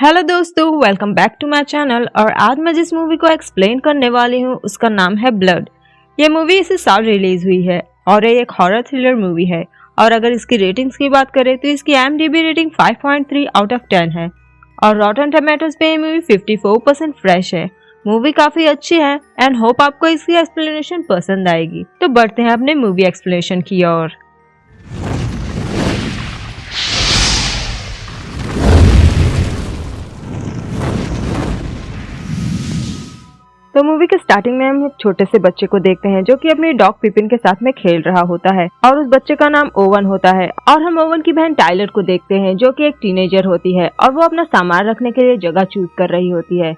Hello दोस्तों, welcome back to my channel. और आज मैं जिस मूवी को एक्सप्लेन करने वाली हूँ उसका नाम है ब्लड। ये मूवी इसी साल रिलीज हुई है और ये एक हॉरर थ्रिलर मूवी है। और अगर इसकी रेटिंग्स की बात करें तो इसकी IMDb रेटिंग 5.3 आउट ऑफ 10 है और रॉटन टोमेटोज पे ये मूवी 54% फ्रेश है। मूवी काफी अच्छी है एंड होप आपको इसकी एक्सप्लेनेशन पसंद आएगी। तो बढ़ते हैं अपने मूवी एक्सप्लेनेशन की ओर। तो मूवी के स्टार्टिंग में हम एक छोटे से बच्चे को देखते हैं जो कि अपनी डॉग पिपिन के साथ में खेल रहा होता है और उस बच्चे का नाम ओवन होता है। और हम ओवन की बहन टाइलर को देखते हैं जो कि एक टीनेजर होती है और वो अपना सामान रखने के लिए जगह चूज कर रही होती है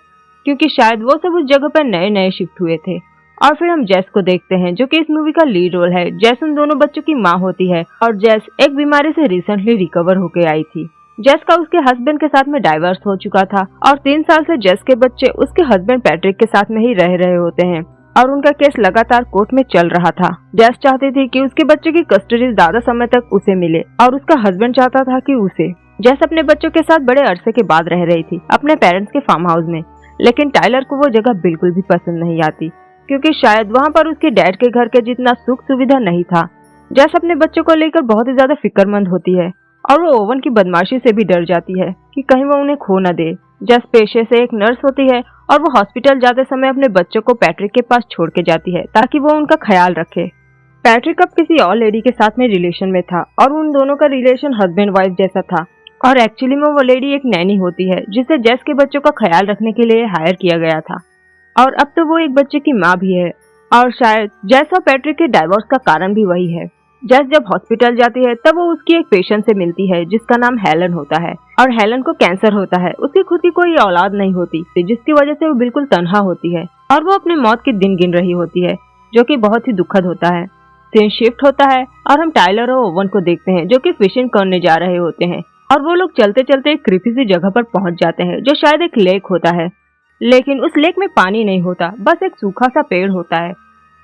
क्योंकि शायद वो सब उस जगह पर नए शिफ्ट हुए थे। और फिर हम जेस को देखते हैं जो कि इस मूवी का लीड रोल है। जेस उन दोनों बच्चों की माँ होती है और जेस एक बीमारी से रिसेंटली रिकवर होके आई थी। जेस का उसके हस्बैंड के साथ में डाइवर्स हो चुका था और 3 साल से जेस के बच्चे उसके हस्बैंड पैट्रिक के साथ में ही रह रहे होते हैं और उनका केस लगातार कोर्ट में चल रहा था। जेस चाहती थी कि उसके बच्चे की कस्टडी ज्यादा समय तक उसे मिले और उसका हस्बैंड चाहता था कि उसे। जेस अपने बच्चों के साथ बड़े अरसे के बाद रह रही थी अपने पेरेंट्स के फार्म हाउस में, लेकिन टाइलर को वो जगह बिल्कुल भी पसंद नहीं आती क्योंकि शायद वहाँ पर उसके डैड के घर के जितना सुख सुविधा नहीं था। जेस अपने बच्चों को लेकर बहुत ही ज्यादा फिक्रमंद होती है और वो ओवन की बदमाशी से भी डर जाती है कि कहीं वो उन्हें खो न दे। जेस पेशे से एक नर्स होती है और वो हॉस्पिटल जाते समय अपने बच्चों को पैट्रिक के पास छोड़ के जाती है ताकि वो उनका ख्याल रखे। पैट्रिक अब किसी और लेडी के साथ में रिलेशन में था और उन दोनों का रिलेशन हस्बैंड वाइफ जैसा था और एक्चुअली में वो लेडी एक नैनी होती है जिसे जेस के बच्चों का ख्याल रखने के लिए हायर किया गया था और अब तो वो एक बच्चे की माँ भी है। और शायद जेस और पैट्रिक के डाइवोर्स का कारण भी वही है। जेस जब हॉस्पिटल जाती है तब वो उसकी एक पेशेंट से मिलती है जिसका नाम हेलन होता है और हेलन को कैंसर होता है। उसकी खुद की कोई औलाद नहीं होती जिसकी वजह से वो बिल्कुल तन्हा होती है और वो अपने मौत के दिन गिन रही होती है जो कि बहुत ही दुखद होता है। सीन शिफ्ट होता है और हम टाइलर और ओवन को देखते हैं जो कि फिशिंग करने जा रहे होते हैं और वो लोग चलते चलते एक क्रीपी सी जगह पर पहुंच जाते हैं जो शायद एक लेक होता है, लेकिन उस लेक में पानी नहीं होता, बस एक सूखा सा पेड़ होता है।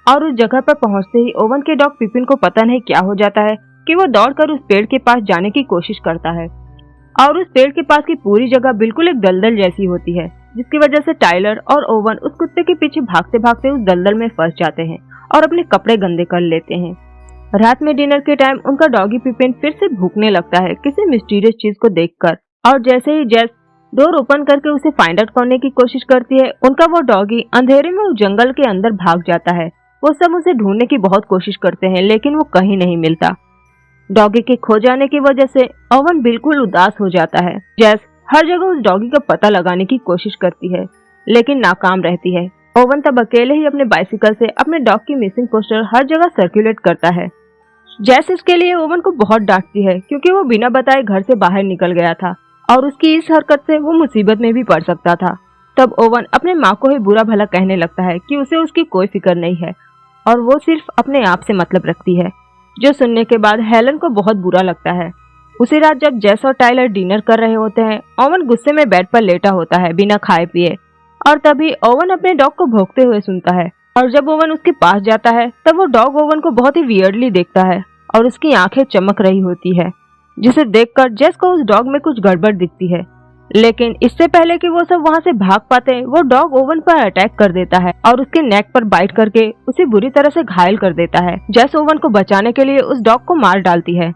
और उस जगह पर पहुंचते ही ओवन के डॉग पिपिन को पता नहीं क्या हो जाता है कि वो दौड़कर उस पेड़ के पास जाने की कोशिश करता है और उस पेड़ के पास की पूरी जगह बिल्कुल एक दलदल जैसी होती है जिसकी वजह से टाइलर और ओवन उस कुत्ते के पीछे भागते भागते उस दलदल में फंस जाते हैं और अपने कपड़े गंदे कर लेते हैं। रात में डिनर के टाइम उनका डॉगी पिपिन फिर से भूखने लगता है किसी मिस्टीरियस चीज को देखकर और जैसे ही जेस डोर ओपन करके उसे फाइंड आउट करने की कोशिश करती है उनका वो डॉगी अंधेरे में उस जंगल के अंदर भाग जाता है। वो सब उसे ढूंढने की बहुत कोशिश करते हैं लेकिन वो कहीं नहीं मिलता। डॉगी के खो जाने की वजह से ओवन बिल्कुल उदास हो जाता है। जेस हर जगह उस डॉगी का पता लगाने की कोशिश करती है लेकिन नाकाम रहती है। ओवन तब अकेले ही अपने बाइसिकल से अपने डॉग की मिसिंग पोस्टर हर जगह सर्कुलेट करता है। जेस इसके लिए ओवन को बहुत डांटती है क्योंकि वो बिना बताए घर से बाहर निकल गया था और उसकी इस हरकत से वो मुसीबत में भी पड़ सकता था। तब ओवन अपने माँ को ही बुरा भला कहने लगता है कि उसे उसकी कोई फिक्र नहीं है और वो सिर्फ अपने आप से मतलब रखती है, जो सुनने के बाद हेलन को बहुत बुरा लगता है। उसी रात जब जेस और टाइलर डिनर कर रहे होते हैं ओवन गुस्से में बेड पर लेटा होता है बिना खाए पिए और तभी ओवन अपने डॉग को भौंकते हुए सुनता है और जब ओवन उसके पास जाता है तब वो डॉग ओवन को बहुत ही वियर्डली देखता है और उसकी आंखें चमक रही होती है जिसे देखकर जेस को उस डॉग में कुछ गड़बड़ दिखती है। लेकिन इससे पहले कि वो सब वहाँ से भाग पाते वो डॉग ओवन पर अटैक कर देता है और उसके नेक पर बाइट करके उसे बुरी तरह से घायल कर देता है। जेस ओवन को बचाने के लिए उस डॉग को मार डालती है।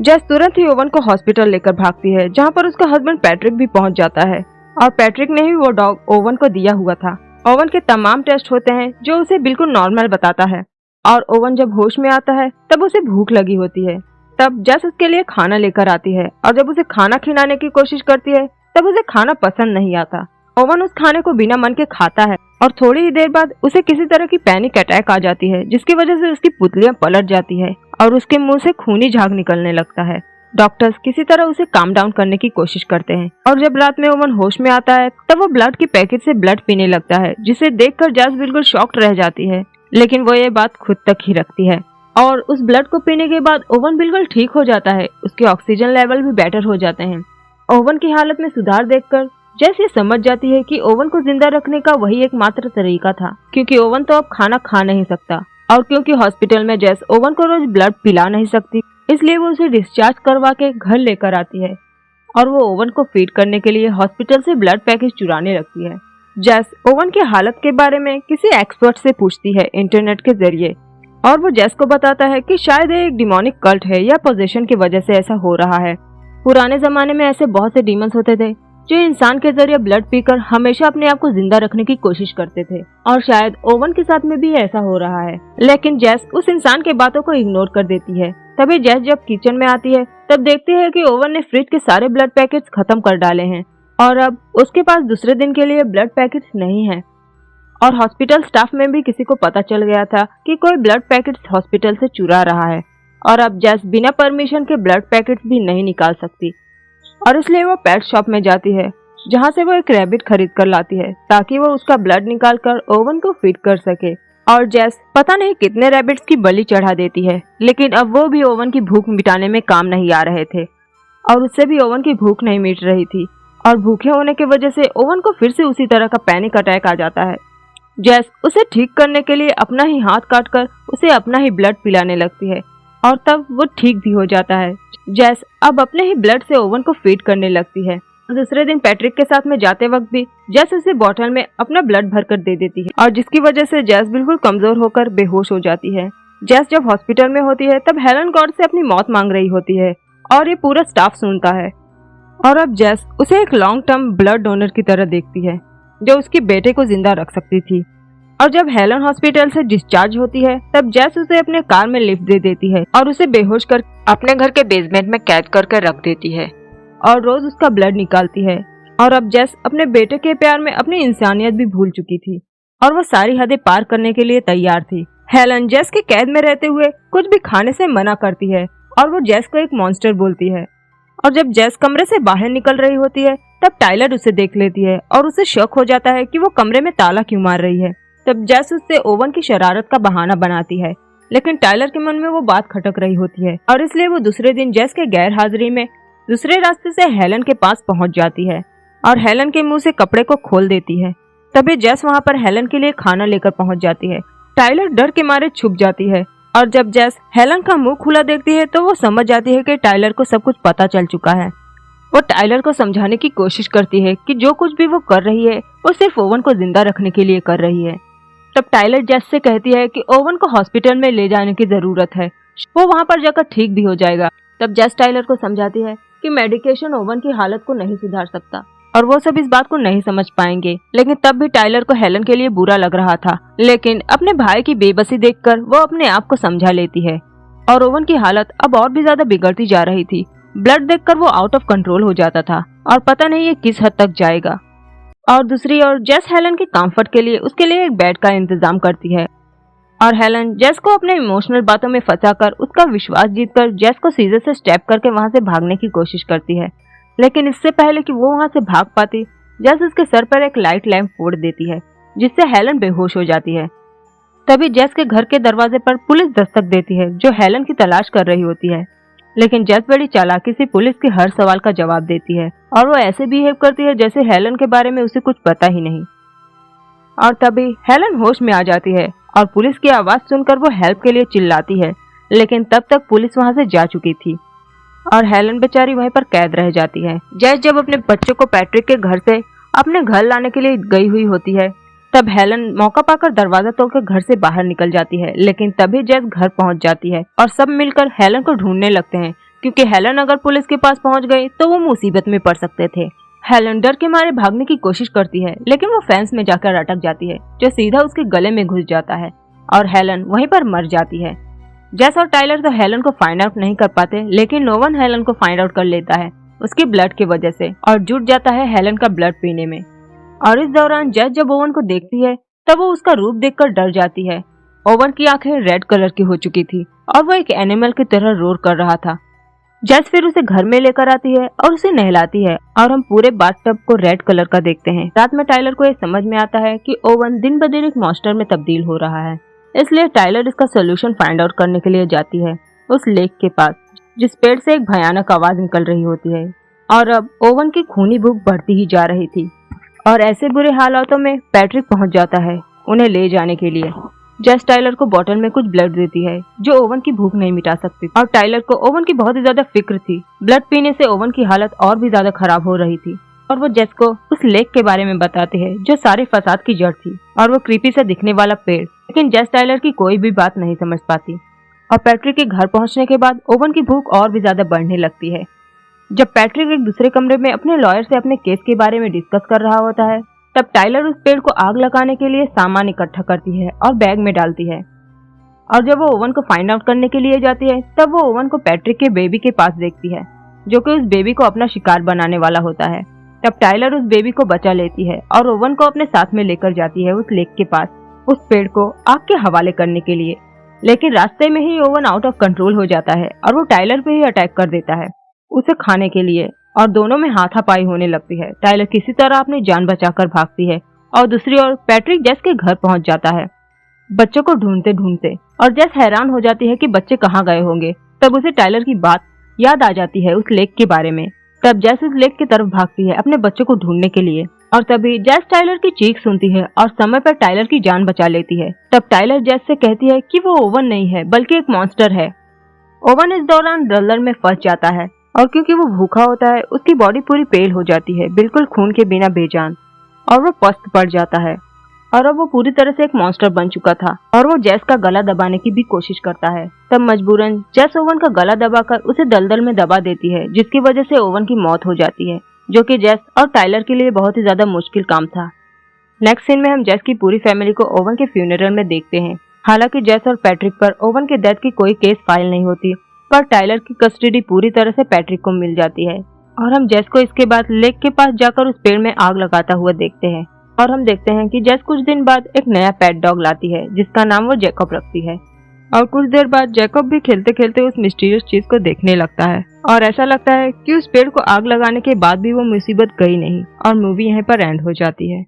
जेस तुरंत ही ओवन को हॉस्पिटल लेकर भागती है जहाँ पर उसका हस्बैंड पैट्रिक भी पहुँच जाता है और पैट्रिक ने ही वो डॉग ओवन को दिया हुआ था। ओवन के तमाम टेस्ट होते हैं जो उसे बिल्कुल नॉर्मल बताता है और ओवन जब होश में आता है तब उसे भूख लगी होती है। तब जेस उसके लिए खाना लेकर आती है और जब उसे खाना खिलाने की कोशिश करती है तब उसे खाना पसंद नहीं आता। ओवन उस खाने को बिना मन के खाता है और थोड़ी ही देर बाद उसे किसी तरह की पैनिक अटैक आ जाती है जिसकी वजह से उसकी पुतलियां पलट जाती है और उसके मुंह से खूनी झाग निकलने लगता है। डॉक्टर्स किसी तरह उसे काम डाउन करने की कोशिश करते हैं और जब रात में ओवन होश में आता है तब वो ब्लड की पैकेट से ब्लड पीने लगता है जिसे देखकर जेस बिल्कुल शॉक्ड रह जाती है, लेकिन वो ये बात खुद तक ही रखती है और उस ब्लड को पीने के बाद ओवन बिल्कुल ठीक हो जाता है। उसके ऑक्सीजन लेवल भी बेटर हो जाते हैं। ओवन की हालत में सुधार देखकर जेस ये समझ जाती है कि ओवन को जिंदा रखने का वही एकमात्र तरीका था क्योंकि ओवन तो अब खाना खा नहीं सकता और क्योंकि हॉस्पिटल में जेस ओवन को रोज ब्लड पिला नहीं सकती इसलिए वो उसे डिस्चार्ज करवा के घर लेकर आती है और वो ओवन को फीड करने के लिए हॉस्पिटल से ब्लड पैकेज चुराने लगती है। जेस ओवन की हालत के बारे में किसी एक्सपर्ट से पूछती है इंटरनेट के जरिए, और वो जेस को बताता है कि शायद ये एक डिमोनिक कल्ट है या पोजेशन की वजह से ऐसा हो रहा है। पुराने जमाने में ऐसे बहुत से डीमंस होते थे जो इंसान के जरिए ब्लड पीकर हमेशा अपने आप को जिंदा रखने की कोशिश करते थे, और शायद ओवन के साथ में भी ऐसा हो रहा है। लेकिन जेस उस इंसान के बातों को इग्नोर कर देती है। तभी जेस जब किचन में आती है तब देखती है कि ओवन ने फ्रिज के सारे ब्लड पैकेट्स खत्म कर डाले हैं और अब उसके पास दूसरे दिन के लिए ब्लड पैकेट्स नहीं है। और हॉस्पिटल स्टाफ में भी किसी को पता चल गया था कि कोई ब्लड पैकेट्स हॉस्पिटल से चुरा रहा है, और अब जेस बिना परमिशन के ब्लड पैकेट्स भी नहीं निकाल सकती, और इसलिए वो पेट शॉप में जाती है जहाँ से वो एक रैबिट खरीद कर लाती है ताकि वो उसका ब्लड निकाल कर ओवन को फीड कर सके। और जेस पता नहीं कितने रैबिट्स की बलि चढ़ा देती है, लेकिन अब वो भी ओवन की भूख मिटाने में काम नहीं आ रहे थे, और उससे भी ओवन की भूख नहीं मिट रही थी, और भूखे होने की वजह से ओवन को फिर से उसी तरह का पैनिक अटैक आ जाता है। जेस उसे ठीक करने के लिए अपना ही हाथ काटकर उसे अपना ही ब्लड पिलाने लगती है, और तब वो ठीक भी हो जाता है। जेस अब अपने ही ब्लड से ओवन को फीड करने लगती है। दूसरे दिन पैट्रिक के साथ में जाते वक्त भी जेस उसे बोतल में अपना ब्लड भरकर दे देती है, और जिसकी वजह से जेस बिल्कुल कमजोर होकर बेहोश हो जाती है। जेस जब हॉस्पिटल में होती है तब हेलन गॉड से अपनी मौत मांग रही होती है, और ये पूरा स्टाफ सुनता है। और अब जेस उसे एक लॉन्ग टर्म ब्लड डोनर की तरह देखती है जो उसके बेटे को जिंदा रख सकती थी। और जब हेलन हॉस्पिटल से डिस्चार्ज होती है तब जेस उसे अपने कार में लिफ्ट दे देती है और उसे बेहोश कर अपने घर के बेसमेंट में कैद करके रख देती है, और रोज उसका ब्लड निकालती है। और अब जेस अपने बेटे के प्यार में अपनी इंसानियत भी भूल चुकी थी, और वो सारी हदें पार करने के लिए तैयार थी। हेलन जेस के कैद में रहते हुए कुछ भी खाने से मना करती है, और वो जेस को एक मॉन्स्टर बोलती है। और जब जेस कमरे से बाहर निकल रही होती है तब टाइलर उसे देख लेती है, और उसे शक हो जाता है कि वो कमरे में ताला क्यों मार रही है। तब जेस उससे ओवन की शरारत का बहाना बनाती है, लेकिन टाइलर के मन में वो बात खटक रही होती है, और इसलिए वो दूसरे दिन जेस के गैर हाजिरी में दूसरे रास्ते से हेलन के पास पहुंच जाती है, और हेलन के मुंह से कपड़े को खोल देती है। तभी जेस वहां पर हेलन के लिए खाना लेकर पहुंच जाती है। टाइलर डर के मारे छुप जाती है, और जब जेस हेलन का मुंह खुला देखती है तो वो समझ जाती है कि टाइलर को सब कुछ पता चल चुका है। वो टाइलर को समझाने की कोशिश करती है कि जो कुछ भी वो कर रही है वो सिर्फ ओवन को जिंदा रखने के लिए कर रही है। तब टाइलर जेस से कहती है कि ओवन को हॉस्पिटल में ले जाने की जरूरत है, वो वहाँ पर जाकर ठीक भी हो जाएगा। तब जेस टाइलर को समझाती है कि मेडिकेशन ओवन की हालत को नहीं सुधार सकता, और वो सब इस बात को नहीं समझ पाएंगे। लेकिन तब भी टाइलर को हेलन के लिए बुरा लग रहा था, लेकिन अपने भाई की बेबसी देखकर वो अपने आप को समझा लेती है। और ओवन की हालत अब और भी ज्यादा बिगड़ती जा रही थी। ब्लड देखकर वो आउट ऑफ कंट्रोल हो जाता था, और पता नहीं ये किस हद तक जाएगा। और दूसरी ओर जेस हेलन के कंफर्ट के लिए उसके लिए एक बेड का इंतजाम करती है, और हेलन जेस को अपने इमोशनल बातों में फंसाकर उसका विश्वास जीतकर जेस को सीधे से स्टेप करके वहां से भागने की कोशिश करती है। लेकिन इससे पहले कि वो वहां से भाग पाती, जेस उसके सर पर एक लाइट लैंप फोड़ देती है, जिससे हेलन बेहोश हो जाती है। तभी जेस के घर के दरवाजे पर पुलिस दस्तक देती है, जो हेलन की तलाश कर रही होती है। लेकिन जेस बड़ी चालाकी से पुलिस के हर सवाल का जवाब देती है, और वो ऐसे बिहेव करती है जैसे हेलन के बारे में उसे कुछ पता ही नहीं। और तभी हेलन होश में आ जाती है, और पुलिस की आवाज सुनकर वो हेल्प के लिए चिल्लाती है, लेकिन तब तक पुलिस वहां से जा चुकी थी, और हेलन बेचारी वहीं पर कैद रह जाती है। जेस जब अपने बच्चों को पैट्रिक के घर से अपने घर लाने के लिए गई हुई होती है, तब हेलन मौका पाकर दरवाजा तोड़कर घर से बाहर निकल जाती है। लेकिन तभी जेस घर पहुंच जाती है, और सब मिलकर हेलन को ढूंढने लगते हैं, क्योंकि हेलन अगर पुलिस के पास पहुंच गई तो वो मुसीबत में पड़ सकते थे। हेलन डर के मारे भागने की कोशिश करती है, लेकिन वो फेंस में जाकर अटक जाती है, जो सीधा उसके गले में घुस जाता है, और हेलन वहीं पर मर जाती है। जेस और टाइलर तो हेलन को फाइंड आउट नहीं कर पाते, लेकिन नोवन हेलन को फाइंड आउट कर लेता है उसके ब्लड की वजह से, और जुट जाता है हेलन का ब्लड पीने में। और इस दौरान जेस जब ओवन को देखती है तब वो उसका रूप देखकर डर जाती है। ओवन की आंखें रेड कलर की हो चुकी थी, और वो एक एनिमल की तरह रोर कर रहा था। जेस फिर उसे घर में लेकर आती है और उसे नहलाती है, और हम पूरे बाथटब को रेड कलर का देखते हैं। रात में टाइलर को ये समझ में आता है कि ओवन दिन ब दिन एक मॉन्स्टर में तब्दील हो रहा है, इसलिए टाइलर इसका सोल्यूशन फाइंड आउट करने के लिए जाती है उस लेक के पास, जिस पेड़ से एक भयानक आवाज निकल रही होती है। और अब ओवन की खूनी भूख बढ़ती ही जा रही थी, और ऐसे बुरे हालातों में पैट्रिक पहुंच जाता है उन्हें ले जाने के लिए। जेस टाइलर को बोतल में कुछ ब्लड देती है जो ओवन की भूख नहीं मिटा सकती और टाइलर को ओवन की बहुत ही ज्यादा फिक्र थी। ब्लड पीने से ओवन की हालत और भी ज्यादा खराब हो रही थी और वो जेस को उस लेक के बारे में बताते हैं जो सारे फसाद की जड़ थी और वो क्रीपी से दिखने वाला पेड़। लेकिन जेस टाइलर की कोई भी बात नहीं समझ पाती और पैट्रिक के घर पहुंचने के बाद ओवन की भूख और भी ज्यादा बढ़ने लगती है। जब पैट्रिक एक दूसरे कमरे में अपने लॉयर से अपने केस के बारे में डिस्कस कर रहा होता है तब टाइलर उस पेड़ को आग लगाने के लिए सामान इकट्ठा करती है और बैग में डालती है और जब वो ओवन को फाइंड आउट करने के लिए जाती है तब वो ओवन को पैट्रिक के बेबी के पास देखती है जो कि उस बेबी को अपना शिकार बनाने वाला होता है। तब टाइलर उस बेबी को बचा लेती है और ओवन को अपने साथ में लेकर जाती है उस लेक के पास उस पेड़ को आग के हवाले करने के लिए। लेकिन रास्ते में ही ओवन आउट ऑफ कंट्रोल हो जाता है और वो टाइलर पे ही अटैक कर देता है उसे खाने के लिए और दोनों में हाथापाई होने लगती है। टाइलर किसी तरह अपनी जान बचाकर भागती है और दूसरी ओर पैट्रिक जेस के घर पहुंच जाता है बच्चों को ढूंढते ढूंढते और जेस हैरान हो जाती है कि बच्चे कहाँ गए होंगे। तब उसे टाइलर की बात याद आ जाती है उस लेक के बारे में। तब जेस उस लेक की तरफ भागती है अपने बच्चों को ढूंढने के लिए और तभी जेस टाइलर की चीख सुनती है और समय पर टाइलर की जान बचा लेती है। तब टाइलर जेस से कहती है कि वो ओवन नहीं है बल्कि एक मॉन्स्टर है। ओवन इस दौरान डलर में फंस जाता है और क्योंकि वो भूखा होता है उसकी बॉडी पूरी पेल हो जाती है बिल्कुल खून के बिना बेजान और वो पस्त पड़ जाता है और अब वो पूरी तरह से एक मॉन्स्टर बन चुका था और वो जेस का गला दबाने की भी कोशिश करता है। तब मजबूरन जेस ओवन का गला दबाकर उसे दलदल में दबा देती है जिसकी वजह से ओवन की मौत हो जाती है जो कि जेस और टाइलर के लिए बहुत ही ज्यादा मुश्किल काम था। नेक्स्ट सीन में हम जेस की पूरी फैमिली को ओवन के फ्यूनरल में देखते हैं। हालांकि जेस और पैट्रिक पर ओवन के डेथ की कोई केस फाइल नहीं होती पर टाइलर की कस्टडी पूरी तरह से पैट्रिक को मिल जाती है और हम जेस को इसके बाद लेक के पास जाकर उस पेड़ में आग लगाता हुआ देखते हैं और हम देखते हैं कि जेस कुछ दिन बाद एक नया पेट डॉग लाती है जिसका नाम वो जैकब रखती है और कुछ देर बाद जैकब भी खेलते खेलते उस मिस्टीरियस चीज को देखने लगता है और ऐसा लगता है कि उस पेड़ को आग लगाने के बाद भी वो मुसीबत गई नहीं और मूवी यहीं पर एंड हो जाती है।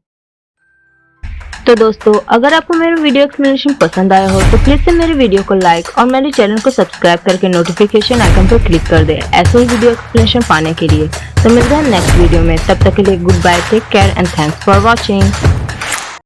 तो दोस्तों अगर आपको मेरा वीडियो एक्सप्लेनेशन पसंद आया हो तो प्लीज से मेरे वीडियो को लाइक और मेरे चैनल को सब्सक्राइब करके नोटिफिकेशन आइकन पर क्लिक कर दे ऐसे ही वीडियो एक्सप्लेनेशन पाने के लिए। तो मिलते हैं नेक्स्ट वीडियो में, तब तक के लिए good bye, take care and thanks for watching.